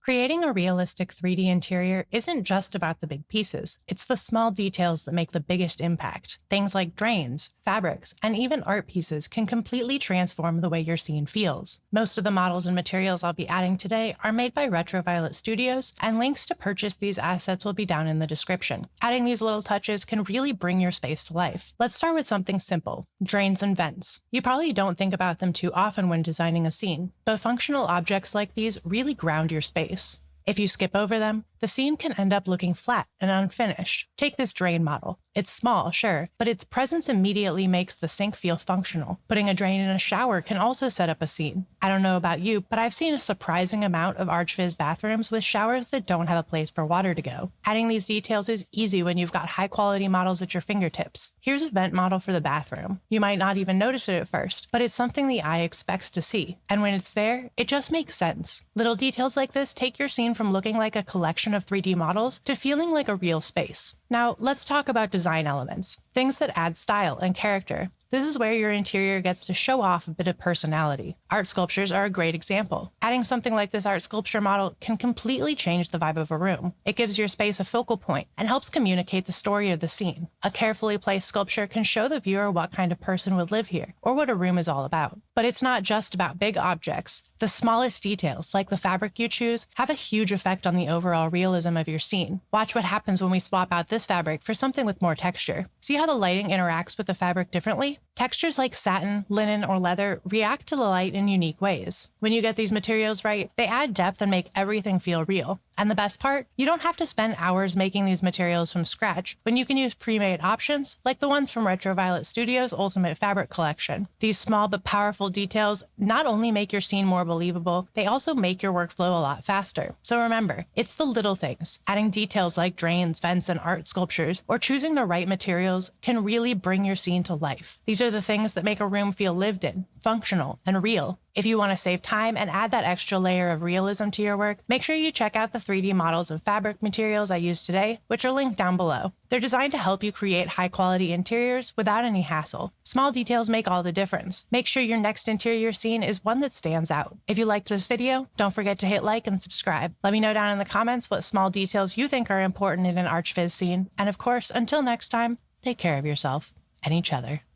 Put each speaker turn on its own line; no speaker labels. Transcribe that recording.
Creating a realistic 3D interior isn't just about the big pieces, it's the small details that make the biggest impact. Things like drains, fabrics, and even art pieces can completely transform the way your scene feels. Most of the models and materials I'll be adding today are made by Retroviolet Studios, and links to purchase these assets will be down in the description. Adding these little touches can really bring your space to life. Let's start with something simple: drains and vents. You probably don't think about them too often when designing a scene, but functional objects like these really ground your space. If you skip over them, the scene can end up looking flat and unfinished. Take this drain model. It's small, sure, but its presence immediately makes the sink feel functional. Putting a drain in a shower can also set up a scene. I don't know about you, but I've seen a surprising amount of ArchViz bathrooms with showers that don't have a place for water to go. Adding these details is easy when you've got high-quality models at your fingertips. Here's a vent model for the bathroom. You might not even notice it at first, but it's something the eye expects to see. And when it's there, it just makes sense. Little details like this take your scene from looking like a collection of 3D models to feeling like a real space. Now, let's talk about design elements, things that add style and character. This is where your interior gets to show off a bit of personality. Art sculptures are a great example. Adding something like this art sculpture model can completely change the vibe of a room. It gives your space a focal point and helps communicate the story of the scene. A carefully placed sculpture can show the viewer what kind of person would live here, or what a room is all about. But it's not just about big objects. The smallest details, like the fabric you choose, have a huge effect on the overall realism of your scene. Watch what happens when we swap out this fabric for something with more texture. See how the lighting interacts with the fabric differently? Textures like satin, linen, or leather react to the light in unique ways. When you get these materials right, they add depth and make everything feel real. And the best part? You don't have to spend hours making these materials from scratch when you can use pre-made options like the ones from Retroviolet Studios' Ultimate Fabric Collection. These small but powerful details not only make your scene more believable, they also make your workflow a lot faster. So remember, it's the little things. Adding details like drains, vents, and art sculptures, or choosing the right materials can really bring your scene to life. These are the things that make a room feel lived in, functional, and real. If you want to save time and add that extra layer of realism to your work, make sure you check out the 3D models of fabric materials I used today, which are linked down below. They're designed to help you create high-quality interiors without any hassle. Small details make all the difference. Make sure your next interior scene is one that stands out. If you liked this video, don't forget to hit like and subscribe. Let me know down in the comments what small details you think are important in an ArchViz scene. And of course, until next time, take care of yourself and each other.